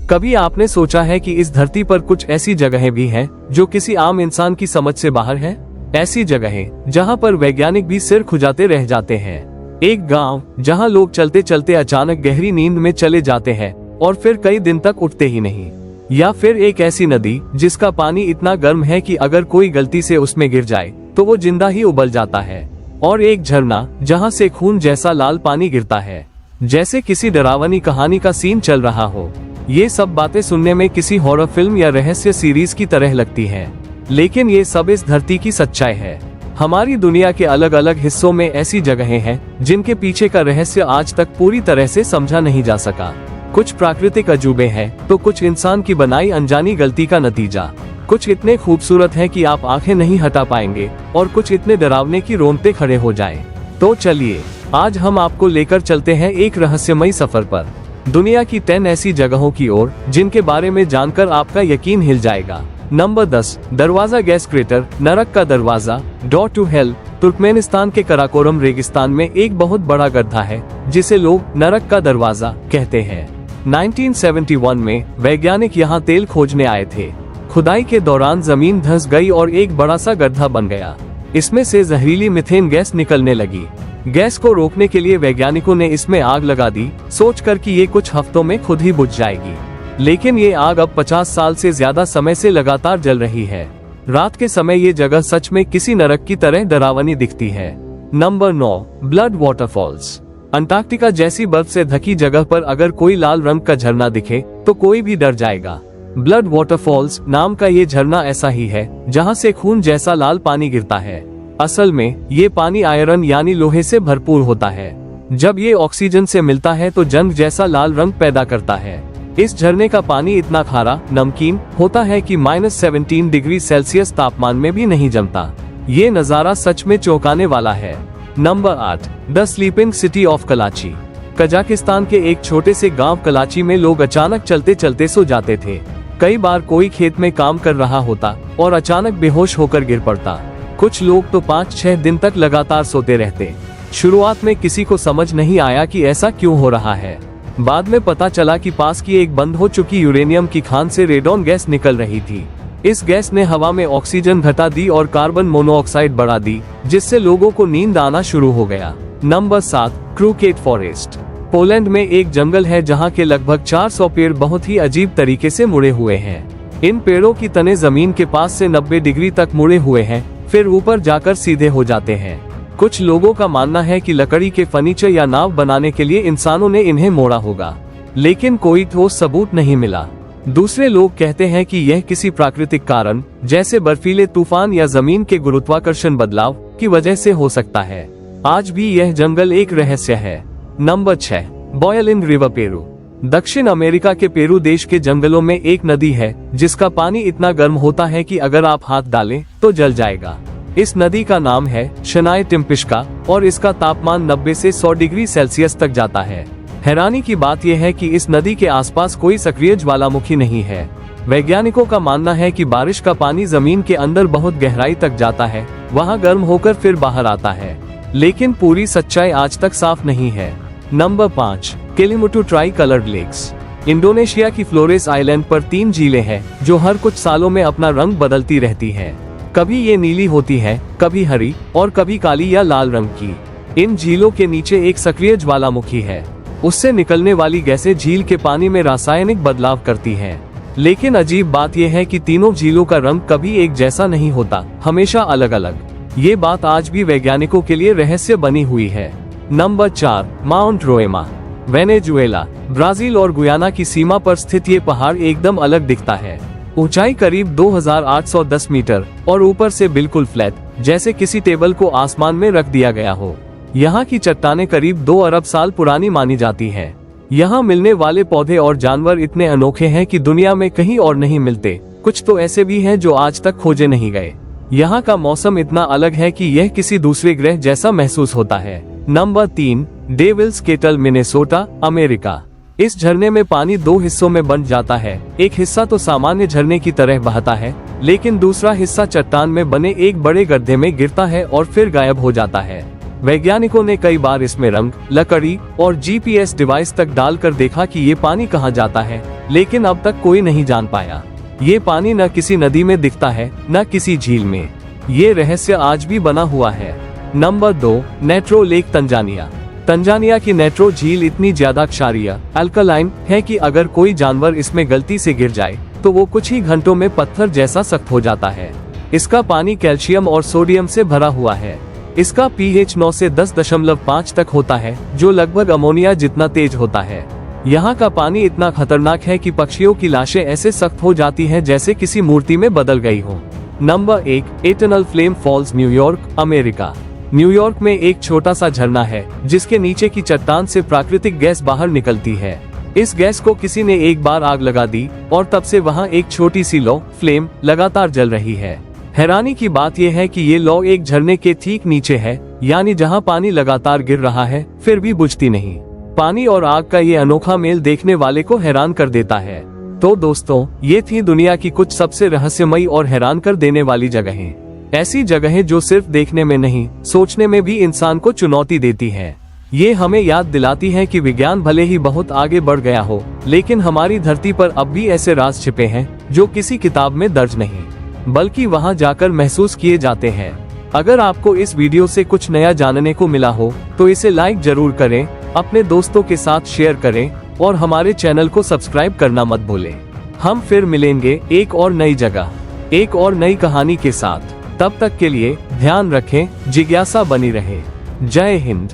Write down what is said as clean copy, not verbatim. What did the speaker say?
कभी आपने सोचा है कि इस धरती पर कुछ ऐसी जगहें भी हैं जो किसी आम इंसान की समझ से बाहर है? ऐसी जगहें जहां पर वैज्ञानिक भी सिर खुजाते रह जाते हैं। एक गांव जहां लोग चलते चलते अचानक गहरी नींद में चले जाते हैं और फिर कई दिन तक उठते ही नहीं। या फिर एक ऐसी नदी जिसका पानी इतना गर्म है कि अगर कोई गलती से उसमें गिर जाए तो वो जिंदा ही उबल जाता है। और एक झरना जहां से खून जैसा लाल पानी गिरता है, जैसे किसी डरावनी कहानी का सीन चल रहा हो। ये सब बातें सुनने में किसी हॉरर फिल्म या रहस्य सीरीज की तरह लगती हैं, लेकिन ये सब इस धरती की सच्चाई है। हमारी दुनिया के अलग अलग हिस्सों में ऐसी जगहें हैं जिनके पीछे का रहस्य आज तक पूरी तरह से समझा नहीं जा सका। कुछ प्राकृतिक अजूबे हैं तो कुछ इंसान की बनाई अनजानी गलती का नतीजा। कुछ इतने खूबसूरत हैं कि आप आंखें नहीं हटा पाएंगे और कुछ इतने डरावने कि रोंगटे खड़े हो जाएं। तो चलिए आज हम आपको लेकर चलते हैं एक रहस्यमयी सफर पर, दुनिया की 10 ऐसी जगहों की ओर जिनके बारे में जानकर आपका यकीन हिल जाएगा। नंबर 10, दरवाजा गैस क्रेटर, नरक का दरवाजा, डोर टू हेल। तुर्कमेनिस्तान के कराकोरम रेगिस्तान में एक बहुत बड़ा गड्ढा है जिसे लोग नरक का दरवाजा कहते हैं। 1971 में वैज्ञानिक यहाँ तेल खोजने आए थे। खुदाई के दौरान जमीन धंस गई और एक बड़ा सा गड्ढा बन गया। इसमें से जहरीली मीथेन गैस निकलने लगी। गैस को रोकने के लिए वैज्ञानिकों ने इसमें आग लगा दी, सोचकर कि ये कुछ हफ्तों में खुद ही बुझ जाएगी। लेकिन ये आग अब 50 साल से ज्यादा समय से लगातार जल रही है। रात के समय ये जगह सच में किसी नरक की तरह डरावनी दिखती है। Number 9, blood waterfalls. अंटार्कटिका जैसी बर्फ से ढकी जगह पर अगर कोई लाल रंग का झरना दिखे तो कोई भी डर जाएगा। ब्लड वाटरफॉल्स नाम का ये झरना ऐसा ही है जहां से खून जैसा लाल पानी गिरता है। असल में ये पानी आयरन यानी लोहे से भरपूर होता है। जब ये ऑक्सीजन से मिलता है तो जंग जैसा लाल रंग पैदा करता है। इस झरने का पानी इतना खारा नमकीन होता है कि -17 डिग्री सेल्सियस तापमान में भी नहीं जमता। ये नजारा सच में चौंकाने वाला है। Number 8, the sleeping city of Kalachi. Kazakhstan के एक छोटे से गांव कलाची में लोग अचानक चलते चलते सो जाते थे। कई बार कोई खेत में काम कर रहा होता और अचानक बेहोश होकर गिर पड़ता। कुछ लोग तो 5-6 दिन तक लगातार सोते रहते। शुरुआत में किसी को समझ नहीं आया कि ऐसा क्यों हो रहा है। बाद में पता चला कि पास की एक बंद हो चुकी यूरेनियम की खान से रेडॉन गैस निकल रही थी। इस गैस ने हवा में ऑक्सीजन घटा दी और कार्बन मोनोऑक्साइड बढ़ा दी, जिससे लोगों को नींद आना शुरू हो गया। Number 7, क्रूकेट forest. पोलैंड में एक जंगल है जहां के लगभग 400 पेड़ बहुत ही अजीब तरीके से मुड़े हुए हैं। इन पेड़ों की तने जमीन के पास से 90 डिग्री तक मुड़े हुए हैं, फिर ऊपर जाकर सीधे हो जाते हैं। कुछ लोगों का मानना है कि लकड़ी के फर्नीचर या नाव बनाने के लिए इंसानों ने इन्हें मोड़ा होगा, लेकिन कोई ठोस सबूत नहीं मिला। दूसरे लोग कहते हैं कि यह किसी प्राकृतिक कारण जैसे बर्फीले तूफान या जमीन के गुरुत्वाकर्षण बदलाव की वजह से हो सकता है। आज भी यह जंगल एक रहस्य है। Number 6, boiling river Peru. दक्षिण अमेरिका के पेरू देश के जंगलों में एक नदी है जिसका पानी इतना गर्म होता है कि अगर आप हाथ डालें तो जल जाएगा। इस नदी का नाम है शनाय टिम्पिश्का और इसका तापमान 90 से 100 डिग्री सेल्सियस तक जाता है। हैरानी की बात यह है कि इस नदी के आसपास कोई सक्रिय ज्वालामुखी नहीं है। वैज्ञानिकों का मानना है कि बारिश का पानी जमीन के अंदर बहुत गहराई तक जाता है, वहां गर्म होकर फिर बाहर आता है, लेकिन पूरी सच्चाई आज तक साफ नहीं है। Number 5, Kelimutu tri coloured lakes. Indonesia की फ्लोरेस आइलैंड पर 3 झीलें हैं जो हर कुछ सालों में अपना रंग बदलती रहती हैं। कभी ये नीली होती है, कभी हरी और कभी काली या लाल रंग की। इन झीलों के नीचे एक सक्रिय ज्वालामुखी है। उससे निकलने वाली गैसें झील के पानी में रासायनिक बदलाव करती हैं। लेकिन अजीब बात यह है कि तीनों झीलों का रंग कभी एक जैसा नहीं होता, हमेशा अलग अलग। ये बात आज भी वैज्ञानिकों के लिए रहस्य बनी हुई है। Number 4, mount Roraima. Venezuela, Brazil और गुयाना की सीमा पर स्थित ये पहाड़ एकदम अलग दिखता है। ऊंचाई करीब 2810 मीटर और ऊपर से बिल्कुल फ्लैट, जैसे किसी टेबल को आसमान में रख दिया गया हो। यहाँ की चट्टानें करीब 2 अरब साल पुरानी मानी जाती हैं। यहाँ मिलने वाले पौधे और जानवर इतने अनोखे हैं कि दुनिया में कहीं और नहीं मिलते। कुछ तो ऐसे भी हैं जो आज तक खोजे नहीं गए। यहाँ का मौसम इतना अलग है कि यह किसी दूसरे ग्रह जैसा महसूस होता है। Number 3, Devil's Kettle, Minnesota, America. इस झरने में पानी 2 हिस्सों में बंट जाता है। एक हिस्सा तो सामान्य झरने की तरह बहता है, लेकिन दूसरा हिस्सा चट्टान में बने एक बड़े गड्ढे में गिरता है और फिर गायब हो जाता है। वैज्ञानिकों ने कई बार इसमें रंग, लकड़ी और GPS डिवाइस तक डालकर देखा कि ये पानी कहाँ जाता है, लेकिन अब तक कोई नहीं जान पाया। ये पानी न किसी नदी में दिखता है, न किसी झील में। ये रहस्य आज भी बना हुआ है। Number 2, Nitro lake Tanzania. Tanzania की नेट्रो झील इतनी ज्यादा क्षारीय अल्कलाइन है कि अगर कोई जानवर इसमें गलती से गिर जाए तो वो कुछ ही घंटों में पत्थर जैसा सख्त हो जाता है। इसका पानी कैल्शियम और सोडियम से भरा हुआ है। इसका pH 9 से 10.5 तक होता है, जो लगभग अमोनिया जितना तेज होता है। यहाँ का पानी इतना खतरनाक है कि पक्षियों की लाशें ऐसे सख्त हो जाती हैं जैसे किसी मूर्ति में बदल गई हो। Number 1, Eternal Flame Falls, New York, America. New York में एक छोटा सा झरना है जिसके नीचे की चट्टान से प्राकृतिक गैस बाहर निकलती है। इस गैस को किसी ने एक बार आग लगा दी और तब से वहाँ एक छोटी सी लौ फ्लेम लगातार जल रही है। हैरानी की बात यह है कि ये लौ एक झरने के ठीक नीचे है, यानी जहाँ पानी लगातार गिर रहा है फिर भी बुझती नहीं। पानी और आग का ये अनोखा मेल देखने वाले को हैरान कर देता है। तो दोस्तों, ये थी दुनिया की कुछ सबसे रहस्यमयी और हैरान कर देने वाली जगहें। ऐसी जगहें जो सिर्फ देखने में नहीं, सोचने में भी इंसान को चुनौती देती है। ये हमें याद दिलाती है कि विज्ञान भले ही बहुत आगे बढ़ गया हो, लेकिन हमारी धरती पर अब भी ऐसे राज छिपे हैं जो किसी किताब में दर्ज नहीं, बल्कि वहां जाकर महसूस किए जाते हैं। अगर आपको इस वीडियो से कुछ नया जानने को मिला हो तो इसे लाइक जरूर करें, अपने दोस्तों के साथ शेयर करें और हमारे चैनल को सब्सक्राइब करना मत भूलें। हम फिर मिलेंगे एक और नई जगह, एक और नई कहानी के साथ। तब तक के लिए ध्यान रखें, जिज्ञासा बनी रहे। जय हिंद।